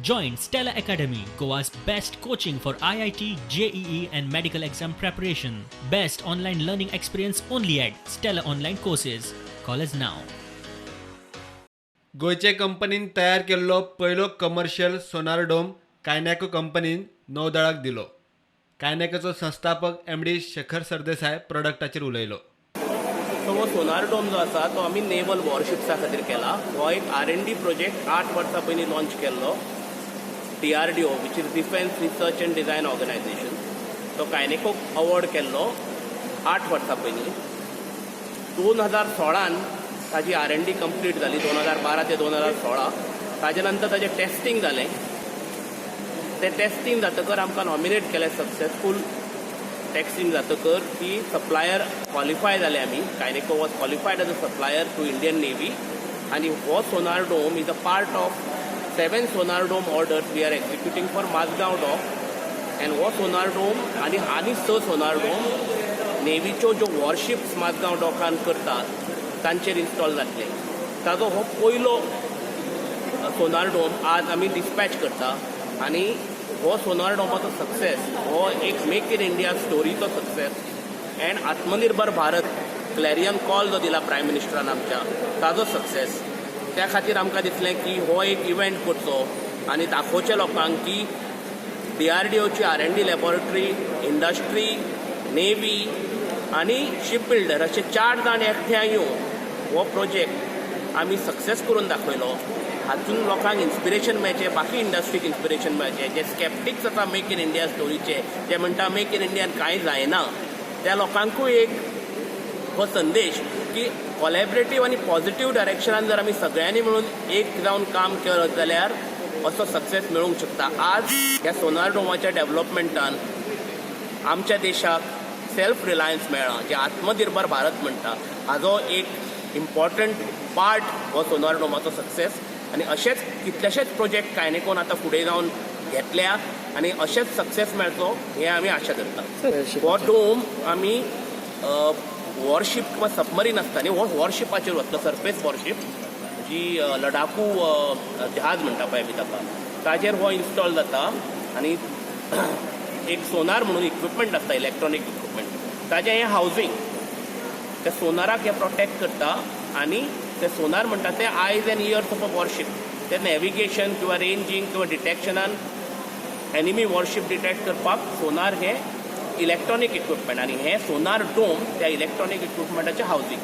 Join Stella Academy, Goa's best coaching for IIT, JEE and medical exam preparation. Best online learning experience only at Stella Online Courses. Call us now. गोयचे कंपनीन तयार केल्लो पयलो commercial सोनार dome कायनेको कंपनीन नौदळाक दिलो. कायनेकोचो संस्थापक MD Shekhar Sardesai प्रोडक्टाचेर उलयलो. So हो sonar dome जो आसा तो आमी नेवल वॉरशिप्सा खातीर केला. हो एक R&D प्रोजेक्ट 8 वर्सां पयलीं लॉन्च केल्लो. DRDO which is defence research and design organisation. तो कायनेको अवॉर्ड केल्लो 8 वर्सां पयलीं. 2016 ताजी R&D कंप्लीट जाली. 2012 ते 2016 ताजे नंतर ताजें टेस्टिंग जालें. तें टेस्टिंग जातकर आमकां नॉमिनेट केलें सक्सेसफूल टेस्टिंग जातकर की सप्लायर क्वॉलिफाय जाले आमी. कायनेको was qualified as a supplier to Indian Navy. आनी हो sonar dome is a part of 7 sonar dome orders we are executing for Mazagon dock. And हो सोनार डोम आनी 6 सोनार डोम नेवीच्यो ज्यो वॉरशिप्स माजगांव डॉकान करतात तांचेर इन्स्टॉल जातले. ताजो हो पयलो सोनार डोम आज आमी डिस्पॅच करता. आनी हो सोनार डोमाचो सक्सेस हो एक मेक इन इंडिया स्टोरीचो success and Atmanirbhar Bharat क्लॅरियन call जो दिला प्रायम मिनिस्टरान आमच्या ताजो सक्सेस. त्या खातीर आमकां दिसलें की हो एक इव्हेंट करचो आनी दाखोवचें लोकांक की DRDOची R&D लॅबॉरेटरी, इंडस्ट्री, नेवी आनी शिप बिल्डर अशे 4 जाण एकठांय येवन हो प्रोजेक्ट आमी सक्सेस करून दाखयलो. हातून लोकांक इन्स्पिरेशन मेळचें, बाकी इंडस्ट्रीक इन्स्पिरेशन मेळचें. जे स्कॅप्टिक्स आसा मेक इन इंडिया स्टोरीचे, जे म्हणटा मेक इन इंडियान कांय जायना, त्या लोकांकूय एक हो संदेश की कॉलॅबरेटीव आनी पॉझिटीव डायरेक्शनान जर आमी सगळ्यांनी मेळून एक जावन काम करत जाल्यार असो सक्सेस मेळूंक शकता. आज ह्या सोनार डोमाच्या डेव्हलपमेंटान आमच्या देशाक सेल्फ रिलायन्स मेळ्ळा, जे आत्मनिर्भर भारत म्हणटा. हाजो एक इम्पॉर्टंट पार्ट हो सोनार डोमाचो सक्सेस. आनी अशेच कितलेशेच प्रोजेक्ट कायनेकोन आतां फुडें जावन घेतल्या आनी अशेंच सक्सेस मेळचो हे आमी आशा करता. हो डोम आमी वॉरशीप किंवा सबमरीन आसता न्ही, हो वॉरशिपाचेर वतलो, सरफेस वॉरशीप जी लडाखू जहाज म्हणटा पळय आमी ताका, ताजेर हो इन्स्टॉल जाता. आनी एक सोनार म्हणून इक्विपमेंट आसता, इलेक्ट्रॉनीक इक्विपमेंट, ताजें हें हावजींग त्या सोनाराक हे प्रोटेक्ट करता. आनी ते सोनार म्हणटा ते आयज end years of a warship, ते नॅविगेशन किंवा रेंजींग किंवा डिटेक्शनान एनिमी वॉरशीप डिटेक्ट करपाक सोनार हे इलेक्ट्रॉनीक इक्विपमेंट. आनी हे सोनार डोम त्या इलेक्ट्रॉनीक इक्विपमेंटाचें हावजींग.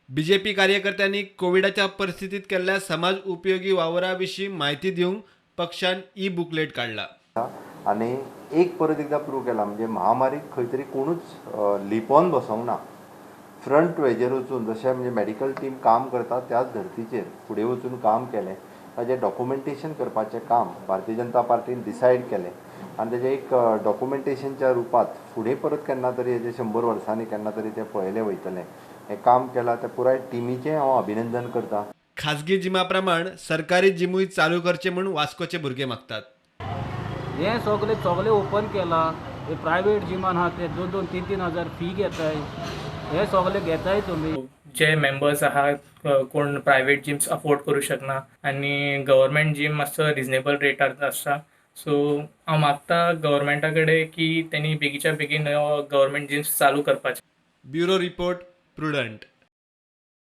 BJP कार्यकर्त्यांनी कोविडाच्या परिस्थितीत केल्ल्या समाज उपयोगी वावरा विशीं म्हायती दिवंक पक्षान बुकलेट काडला. आनी एक परत एकदा प्रूव केला, म्हणजे महामारीक खंय तरी कोणूच लिपोवन बसोंक ना. फ्रंट वेजेर वचून जशें म्हणजे मेडिकल टीम काम करता त्याच धर्तीचेर फुडें वचून काम केलें. ताजें डॉक्युमेंटेशन करपाचें काम भारतीय जनता पार्टीन डिसायड केलें आनी तेजें एक डॉक्युमेंटेशनच्या रुपांत फुडें परत केन्ना तरी हेजे 100 वर्सांनी केन्ना तरी तें पळयलें वयतलें. हें काम केलां त्या पुराय टिमीचें हांव अभिनंदन करतां. खाजगी जिमा प्रमाण सरकारी जिमूय चालू करचे म्हूण वास्कोचे भुरगे मागतात. हे सगळे ओपन केला. हे प्रायवेट जिमान आहा ते 2-3 हजार फी घेताय. हे सगळे घेताय तुमी. जे मेंबर्स आहात कोण प्रायवेट जिम्स अफोर्ड करू शकना आनी गव्हर्मेंट जिम मातसो रिजनेबल रेटार आसता. सो हांव मागता गव्हर्मेंटा कडेन की तेणी बेगीच्या बेगीन गव्हर्मेंट जिम्स चालू करपाचे. Bureau report prudent.